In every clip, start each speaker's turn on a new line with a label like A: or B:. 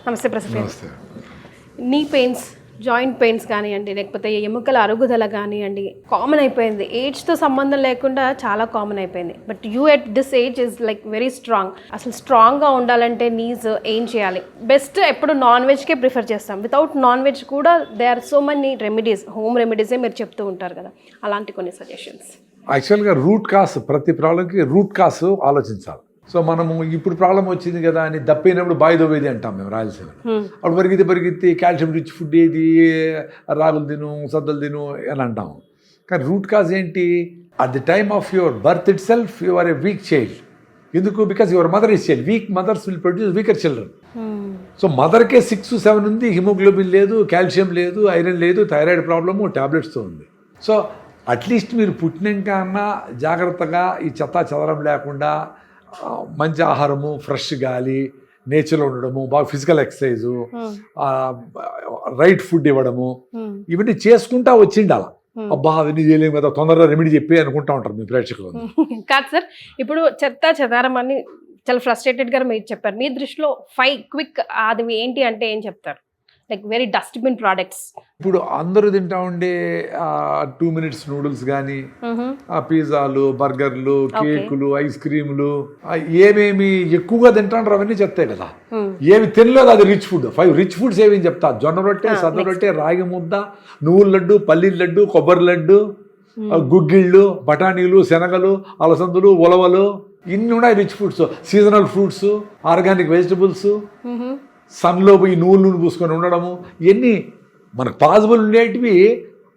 A: నమస్తే ప్రసాద్ గారు.
B: నమస్తే.
A: నీ పెయిన్స్, జాయింట్ పెయిన్స్ కానివ్వండి, లేకపోతే ఎముకల అరుగుదల కానివ్వండి, కామన్ అయిపోయింది. ఏజ్తో సంబంధం లేకుండా చాలా కామన్ అయిపోయింది. But you at this age is like very strong. అసలు స్ట్రాంగ్గా ఉండాలంటే నీస్ ఏం చేయాలి? బెస్ట్ ఎప్పుడు నాన్ వెజ్కే ప్రిఫర్ చేస్తాం. వితౌట్ నాన్ వెజ్ కూడా they are so many remedies, home రెమెడీసే మీరు చెప్తూ ఉంటారు కదా, అలాంటి కొన్ని సజెషన్స్.
B: యాక్చువల్గా రూట్ కాస్, ప్రతి ప్రాబ్లంకి రూట్ కాస్ ఆలోచించాలి. సో మనము ఇప్పుడు ప్రాబ్లం వచ్చింది కదా అని దప్పైనప్పుడు బాయి దోవేది అంటాం మేము రాయలసీమ. అప్పుడు పరిగెత్తి కాల్షియం రిచ్ ఫుడ్ ఏది, రాగులు తిను, సద్దలు తిను అని అంటాము. కానీ రూట్ కాజ్ ఏంటి? At the time of your birth itself you are a weak child. ఎందుకు? Because your mother is child. Weak mothers will produce weaker children. So మదర్కే 6-7 ఉంది, హిమోగ్లోబిన్ లేదు, కాల్షియం లేదు, ఐరన్ లేదు, థైరాయిడ్ ప్రాబ్లము, ట్యాబ్లెట్స్తో ఉంది. So at least మీరు పుట్టినాక అన్నా జాగ్రత్తగా ఈ చెత్తా చెదరం లేకుండా మంచి ఆహారము, ఫ్రెష్ గాలి, నేచర్లో ఉండడము, బాగా ఫిజికల్ ఎక్సర్సైజు, రైట్ ఫుడ్ ఇవ్వడము, ఇవన్నీ చేసుకుంటా వచ్చిండాల. అబ్బా అవన్నీ చేయలేము కదా, తొందరగా రెమెడీ చెప్పి అనుకుంటా ఉంటారు మీ ప్రేక్షకులు.
A: కాదు సార్, ఇప్పుడు చెత్త చెదారం అని చాలా ఫ్రస్ట్రేటెడ్గా మీరు చెప్పారు. మీ దృష్టిలో 5 క్విక్ అది ఏంటి అంటే ఏం చెప్తారు? Like very dustbin products. ఇప్పుడు
B: అందరూ తింటా ఉండే 2 minutes నూడిల్స్ కానీ, పిజ్జాలు, బర్గర్లు, కేకులు, ఐస్ క్రీములు, ఏమేమి ఎక్కువగా తింటాంటారు అవన్నీ చెప్తాయి కదా. ఏమి తినలేదు అది రిచ్ ఫుడ్. 5 రిచ్ ఫుడ్స్ ఏమేమి చెప్తా? జొన్న రొట్టె, సద్ద రొట్టె, రాగి ముద్ద, నువ్వుల లడ్డు, పల్లీల లడ్డు, కొబ్బరి లడ్డు, గుగ్గిళ్ళు, బఠానీలు, శనగలు, అలసందులు, ఉలవలు, ఇన్ని ఉన్నాయి rich foods. Seasonal fruits, organic vegetables, సన్లో పోయి నువ్వుల నూనె పూసుకొని ఉండడము, ఇవన్నీ మనకు పాసిబుల్ ఉండేటివి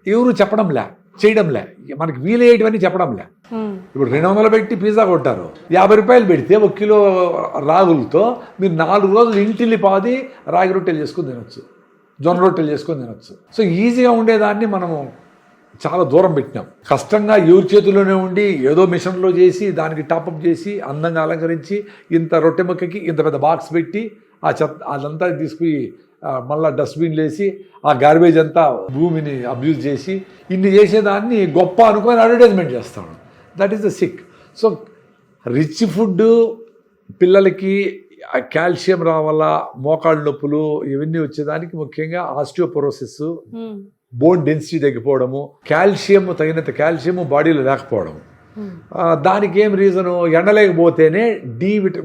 B: ఎవరు చెప్పడంలే, చేయడంలే, మనకి వీలయ్యేటివన్నీ చెప్పడంలే. ఇప్పుడు 200 పెట్టి పిజ్జా కొట్టారు, 50 రూపాయలు పెడితే 1 కిలో రాగులతో మీరు 4 రోజులు ఇంటిల్లి పాది రాగి రొట్టెలు చేసుకొని తినొచ్చు, జొన్న రొట్టెలు చేసుకొని తినొచ్చు. సో ఈజీగా ఉండేదాన్ని మనము చాలా దూరం పెట్టినాం. కష్టంగా ఎవరి చేతుల్లోనే ఉండి ఏదో మిషన్లో చేసి దానికి టాపప్ చేసి అందంగా అలంకరించి ఇంత రొట్టె మొక్కకి ఇంత పెద్ద బాక్స్ పెట్టి ఆ చెత్త అదంతా తీసుకుని మళ్ళీ డస్ట్బిన్లు వేసి ఆ గార్బేజ్ అంతా భూమిని అబ్యూజ్ చేసి ఇన్ని చేసేదాన్ని గొప్ప అనుకొని అడ్వర్టైజ్మెంట్ చేస్తాను. That is the sick. So rich food పిల్లలకి కాల్షియం రావాలా, మోకాళ్ళ నొప్పులు ఇవన్నీ వచ్చేదానికి ముఖ్యంగా ఆస్టియోపోరోసిస్, బోన్ డెన్సిటీ తగ్గిపోవడము, కాల్షియం తగినంత కాల్షియం బాడీలో లేకపోవడము. దానికి ఏం రీజను? ఎండలేకపోతేనే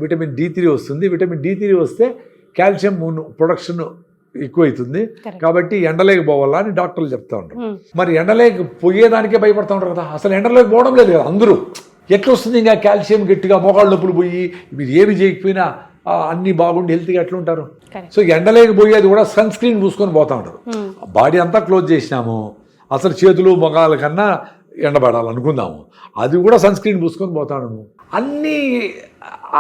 B: విటమిన్ D3 వస్తుంది. విటమిన్ D3 వస్తే కాల్షియం ప్రొడక్షన్ ఎక్కువైతుంది. కాబట్టి ఎండలేకపోవాలా అని డాక్టర్లు చెప్తా ఉంటారు. మరి ఎండలేకపోయేదానికే భయపడతా ఉంటారు కదా, అసలు ఎండలోకి పోవడం లేదు కదా అందరూ. ఎట్లా వస్తుంది ఇంకా కాల్షియం గట్టిగా? మోకాళ్ళ నొప్పులు పోయి మీరు ఏమి చేయకపోయినా అన్నీ బాగుండి హెల్త్గా ఎట్లా ఉంటారు? సో ఎండలేకపోయేది కూడా సన్ స్క్రీన్ పూసుకొని పోతా ఉంటారు. బాడీ అంతా క్లోజ్ చేసినాము, అసలు చేతులు మొగాల కన్నా ఎండబడాలనుకుందాము, అది కూడా సన్ స్క్రీన్ పూసుకొని పోతాము. అన్నీ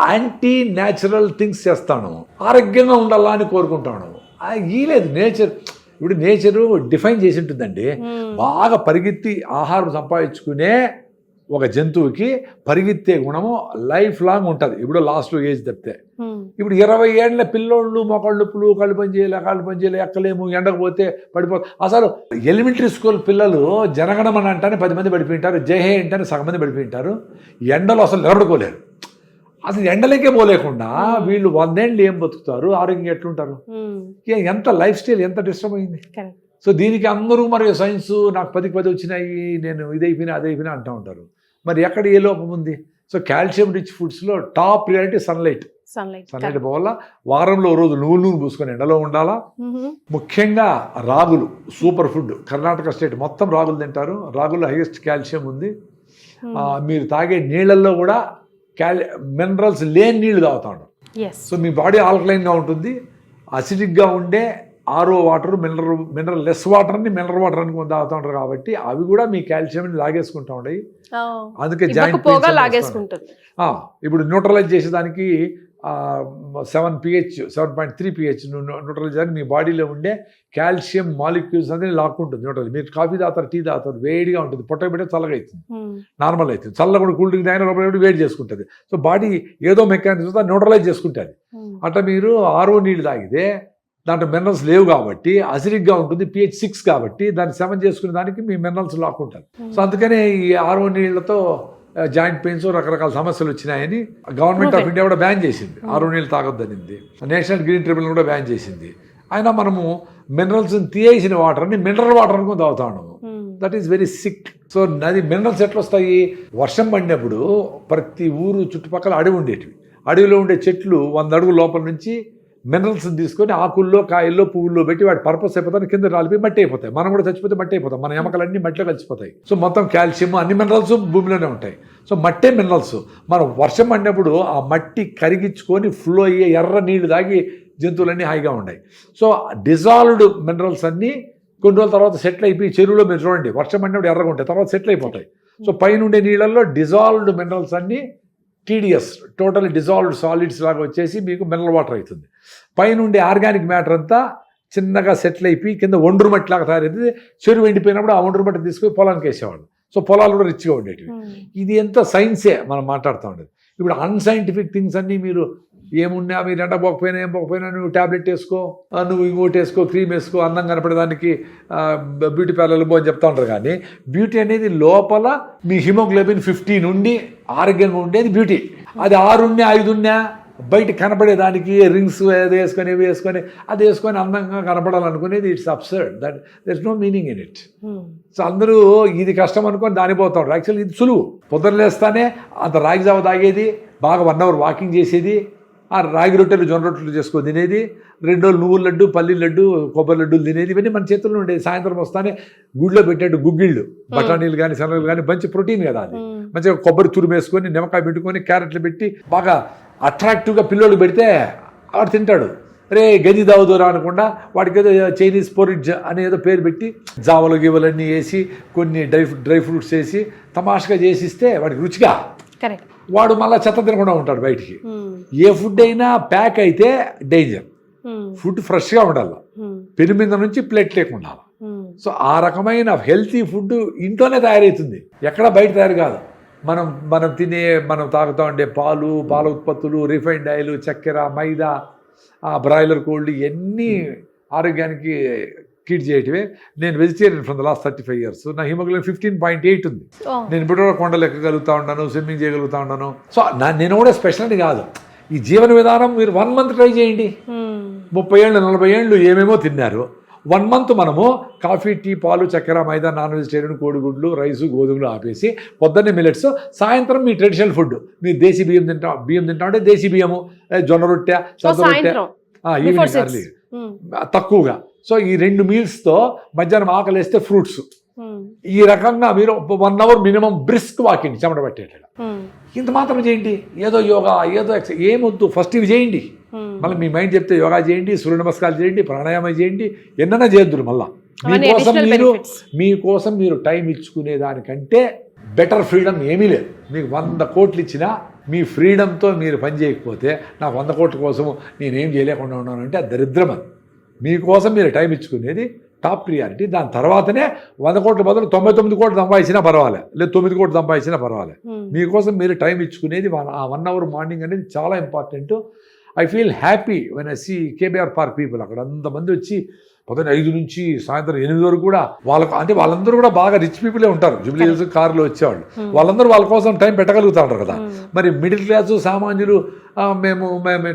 B: యాంటీ న్యాచురల్ థింగ్స్ చేస్తాను, ఆరోగ్యంగా ఉండాలా అని కోరుకుంటాను. ఈ లేదు నేచర్. ఇప్పుడు నేచరు డిఫైన్ చేసి ఉంటుందండి. బాగా పరిగెత్తి ఆహారం సంపాదించుకునే ఒక జంతువుకి పరిగెత్తే గుణము లైఫ్ లాంగ్ ఉంటుంది. ఇప్పుడు లాస్ట్ ఏజ్ తప్పితే. ఇప్పుడు 20 ఏళ్ళ పిల్లోళ్ళు మొక్కళ్ళ నొప్పులు, కాళ్ళు పని చేయలే, ఎక్కలేము, ఎండకపోతే పడిపోతారు. అసలు ఎలిమెంటరీ స్కూల్ పిల్లలు జనగణమని అంటానే 10 మంది పడిపోయింటారు, జయహే అంటానే సగం మంది పడిపోయింటారు. ఎండలు అసలు నిలబడుకోలేరు. అసలు ఎండలకే పోలేకుండా వీళ్ళు 100 ఏళ్ళు ఏం బతుకుతారు? ఆరోగ్యం ఎట్లుంటారు? ఎంత లైఫ్ స్టైల్ ఎంత డిస్టర్బ్ అయింది. సో దీనికి అందరూ మరి సైన్స్ నాకు 10కి 10 వచ్చినాయి, నేను ఇదైపోయినా అదైపోయినా అంటూ ఉంటారు. మరి ఎక్కడ ఏ లోపం ఉంది? సో కాల్షియం రిచ్ ఫుడ్స్లో టాప్ ప్రియారిటీ సన్లైట్ పోవాలా. వారంలో రోజు నువ్వుల నూనె పూసుకొని ఎండలో ఉండాలా. ముఖ్యంగా రాగులు సూపర్ ఫుడ్. కర్ణాటక స్టేట్ మొత్తం రాగులు తింటారు. రాగుల్లో హైయెస్ట్ కాల్షియం ఉంది. మీరు తాగే నీళ్ళల్లో కూడా మినరల్స్ లేని నీళ్లు తాగుతా ఉంటారు. సో మీ బాడీ ఆల్కలైన్గా ఉంటుంది. అసిడిక్గా ఉండే ఆర్ఓ వాటర్, మినరల్ లెస్ వాటర్ని మినరల్ వాటర్ అనుకుని తాగుతూ ఉంటారు. కాబట్టి అవి కూడా మీ కాల్షియంని లాగేసుకుంటూ ఉంటాయి. అందుకే జాయింట్ లాగేసుకుంటుంది. ఇప్పుడు న్యూట్రలైజ్ చేసేదానికి 7.3 pH న్యూట్రలైజ్ మీ బాడీలో ఉండే కాల్షియం మాలిక్యూల్స్ అనేది లాక్కుంటుంది న్యూట్రల్. మీరు కాఫీ తాగుతారు, టీ తాగుతారు, వేడిగా ఉంటుంది, పొట్ట పెట్టే చల్లగా అవుతుంది, నార్మల్ అవుతుంది. చల్ల కూడా కూల్ డ్రింక్ తాగిన లోపల వేడి చేసుకుంటుంది. సో బాడీ ఏదో మెకానిజం న్యూట్రలైజ్ చేసుకుంటుంది. అట్లా మీరు ఆర్ఓ నీళ్ళు తాగితే దాంట్లో మినరల్స్ లేవు కాబట్టి అసిడిక్గా ఉంటుంది, pH 6 కాబట్టి దాన్ని 7 చేసుకునే దానికి మీ మినరల్స్ లాక్కుంటారు. సో అందుకనే ఈ ఆర్ఓ నీళ్లతో జాయింట్ పెయిన్స్ రకరకాల సమస్యలు వచ్చినాయని గవర్నమెంట్ ఆఫ్ ఇండియా కూడా బ్యాన్ చేసింది. 6 నీళ్ళు తాగొద్దనింది. నేషనల్ గ్రీన్ ట్రిబ్యునల్ కూడా బ్యాన్ చేసింది. అయినా మనము మినరల్స్ తీయేసిన వాటర్ని మినరల్ వాటర్ అనుకుని తాగుతా ఉన్నాము. That is very sick. So అది మినరల్స్ ఎట్లా వస్తాయి? వర్షం పడినప్పుడు ప్రతి ఊరు చుట్టుపక్కల అడవి ఉండేటివి. అడవిలో ఉండే చెట్లు 100 అడుగుల లోపల నుంచి మినరల్స్ తీసుకొని ఆకుల్లో, కాయల్లో, పువ్వుల్లో పెట్టి వాటి పర్పస్ అయిపోతాయి, కింద రాలిపోయి మట్టి అయిపోతాయి. మనం కూడా చచ్చిపోతే మట్టి అయిపోతాం. మన ఎముకలన్నీ మట్టిలో కలిసిపోతాయి. సో మొత్తం కాల్షియం అన్ని మినరల్స్ భూమిలోనే ఉంటాయి. సో మట్టే మినరల్స్. మనం వర్షం పడినప్పుడు ఆ మట్టి కరిగించుకొని ఫ్లో అయ్యే ఎర్ర నీళ్లు తాగి జంతువులన్నీ హాయిగా ఉన్నాయి. సో డిజాల్వ్డ్ మినరల్స్ అన్నీ కొన్ని రోజుల తర్వాత సెటిల్ అయిపోయి చెరువులో మీరు చూడండి వర్షం పడినప్పుడు ఎర్రగా ఉంటాయి, తర్వాత సెటిల్ అయిపోతాయి. సో పైన ఉండే నీళ్ళల్లో డిజాల్వ్డ్ మినరల్స్ అన్నీ TDS టోటల్ డిజాల్వ్డ్ సాలిడ్స్ లాగా వచ్చేసి మీకు మినరల్ వాటర్ అవుతుంది. పైన ఉండే ఆర్గానిక్ మ్యాటర్ అంతా చిన్నగా సెటిల్ అయిపోయి కింద ఒండ్రు మట్టి లాగా తయారైతుంది. చెరువు ఎండిపోయినప్పుడు ఆ ఒండ్రు మట్టి తీసుకొని పొలానికి వేసేవాళ్ళు. సో పొలాలు కూడా రిచ్గా ఉండేటివి. ఇది ఎంత సైన్సే మనం మాట్లాడుతూ ఉండేది. ఇప్పుడు అన్సైంటిఫిక్ థింగ్స్ అన్నీ మీరు ఏమున్నా మీరు ఎండ పోకపోయినా ఏం పోకపోయినా నువ్వు ట్యాబ్లెట్ వేసుకో, నువ్వు ఇంకోటి వేసుకో, క్రీమ్ వేసుకో, అందం కనపడేదానికి బ్యూటీ పార్లర్లు పో అని చెప్తా ఉంటారు. కానీ బ్యూటీ అనేది లోపల మీ హిమోగ్లోబిన్ 15 ఉండి ఆరోగ్యంగా ఉండేది బ్యూటీ. అది 6 ఉన్నా 5 ఉన్నా బయట కనపడేదానికి రింగ్స్ అది వేసుకొని ఇవి వేసుకొని అది వేసుకొని అందంగా కనపడాలనుకునేది it's absurd. That there is no meaning in it. So అందరూ ఇది కష్టం అనుకొని దాని పోతా ఉంటారు. యాక్చువల్లీ ఇది సులువు. పొద్దునలేస్తానే అంత రాగి జావ తాగేది, బాగా 1 అవర్ వాకింగ్ చేసేది, ఆ రాగి రొట్టెలు జొన్న రొట్టెలు చేసుకొని తినేది, 2 రోజులు నువ్వుల లడ్డు, పల్లి లడ్డు, కొబ్బరి లడ్డూలు తినేది, ఇవన్నీ మన చేతుల్లో ఉండేది. సాయంత్రం వస్తానే గుడిలో పెట్టినట్టు గుగ్గిళ్ళు, బఠానీలు కానీ శనగలు కానీ మంచి ప్రోటీన్ కదా అది. మంచిగా కొబ్బరి తురుము వేసుకొని, నిమ్మకాయ పెట్టుకొని, క్యారెట్లు పెట్టి బాగా అట్రాక్టివ్గా పిల్లోడు పెడితే వాడు తింటాడు. రే గది దావుదోరా అనకుండా వాడికి ఏదో చైనీస్ పోరిడ్జ్ అనేదో పేరు పెట్టి జావలు గీవలన్నీ వేసి కొన్ని డ్రై ఫ్రూట్స్ వేసి తమాషగా చేసిస్తే వాడికి రుచిగా వాడు మళ్ళీ చెత్త తినకుండా ఉంటాడు బయటికి. ఏ ఫుడ్ అయినా ప్యాక్ అయితే డేంజర్. ఫుడ్ ఫ్రెష్గా ఉండాలి, పెను మీద నుంచి ప్లేట్ లేకుండా. సో ఆ రకమైన హెల్తీ ఫుడ్ ఇంట్లోనే తయారవుతుంది, ఎక్కడ బయట తయారు కాదు. మనం తాగుతూ ఉండే పాలు, పాల ఉత్పత్తులు, రిఫైన్డ్ ఆయిల్, చక్కెర, మైదా, బ్రాయిలర్ కోల్డ్ ఇవన్నీ ఆరోగ్యానికి కీడ్ చేయటమే. నేను vegetarian from the last 35 years. నా హిమోగ్లోబిన్ 15.8 ఉంది. నేను ఇప్పుడు కూడా కొండలు ఎక్కగలుగుతా ఉన్నాను, స్విమ్మింగ్ చేయగలుగుతా ఉన్నాను. సో నేను కూడా స్పెషాలిటీ కాదు. ఈ జీవన విధానం మీరు 1 month ట్రై చేయండి. 30 ఏళ్ళు 40 ఏళ్ళు ఏమేమో తిన్నారు. 1 month మనము కాఫీ, టీ, పాలు, చక్కెర, మైదా, నాన్ వెజిటేరియన్, కోడిగుడ్లు, రైసు, గోధుమలు ఆపేసి పొద్దున్నే మిల్లెట్స్, సాయంత్రం మీ ట్రెడిషనల్ ఫుడ్, మీరు దేశీ బియ్యం తింటా ఉంటే దేశీ బియ్యము, జొన్న రొట్టె, సద్ద రొట్టె, ఈవినింగ్ అర్లీ తక్కువగా. సో ఈ 2 మీల్స్తో మధ్యాహ్నం ఆకలేస్తే ఫ్రూట్స్. ఈ రకంగా మీరు 1 hour మినిమం బ్రిస్క్ వాకింగ్, చెమట పట్టేట ఇంత మాత్రం చేయండి. ఏదో యోగా, ఏదో ఎక్సర్సైజ్ ఏమొద్దు, ఫస్ట్ ఇవి చేయండి. మళ్ళీ మీ మైండ్ చెప్తే యోగా చేయండి, సూర్య నమస్కారాలు చేయండి, ప్రాణాయామం చేయండి, ఎన్నైనా చేయొద్దు. మళ్ళీ మీకోసం మీరు టైం ఇచ్చుకునే దానికంటే బెటర్ ఫ్రీడమ్ ఏమీ లేదు. మీకు 100 కోట్లు ఇచ్చినా మీ ఫ్రీడమ్తో మీరు పని చేయకపోతే, నాకు 100 కోట్ల కోసము నేనేం చేయలేకుండా ఉన్నానంటే అది దరిద్రం. అది మీకోసం మీరు టైం ఇచ్చుకునేది టాప్ ప్రియారిటీ. దాని తర్వాతనే 100 కోట్ల బదులు 99 కోట్లు సంపాదించినా పర్వాలే, లేదు 9 కోట్లు సంపాదించినా పర్వాలే. మీకోసం మీరు టైం ఇచ్చుకునేది ఆ 1 hour మార్నింగ్ అనేది చాలా important. I feel happy when I see KBR park people. అక్కడ అంతమంది వచ్చి పొద్దున్న 5 నుంచి సాయంత్రం 8 వరకు కూడా వాళ్ళందరూ కూడా బాగా రిచ్ పీపులే ఉంటారు. జూబ్లీ హిల్స్ కార్లో వచ్చేవాళ్ళు, వాళ్ళందరూ వాళ్ళ కోసం టైం పెట్టగలుగుతూ ఉంటారు కదా. మరి మిడిల్ క్లాసు సామాన్యులు మేము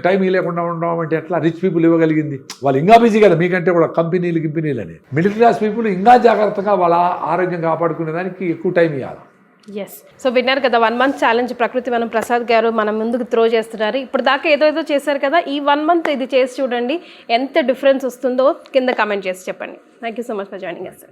B: టైం ఇవ్వలేకుండా ఉన్నామంటే ఎట్లా? రిచ్ పీపుల్ ఇవ్వగలిగింది వాళ్ళు ఇంకా బిజీ కదా మీకంటే కూడా, కంపెనీలు అని. మిడిల్ క్లాస్ పీపుల్ ఇంకా జాగ్రత్తగా వాళ్ళ ఆరోగ్యం కాపాడుకునే దానికి ఎక్కువ టైం ఇవ్వాలి.
A: ఎస్. సో విన్నారు కదా 1 month ఛాలెంజ్ ప్రకృతి వనం ప్రసాద్ గారు మన ముందుకు త్రో చేస్తున్నారు. ఇప్పుడు దాకా ఏదో చేశారు కదా, ఈ 1 month ఇది చేసి చూడండి, ఎంత డిఫరెన్స్ వస్తుందో కింద కామెంట్ చేసి చెప్పండి. Thank you so much for joining us.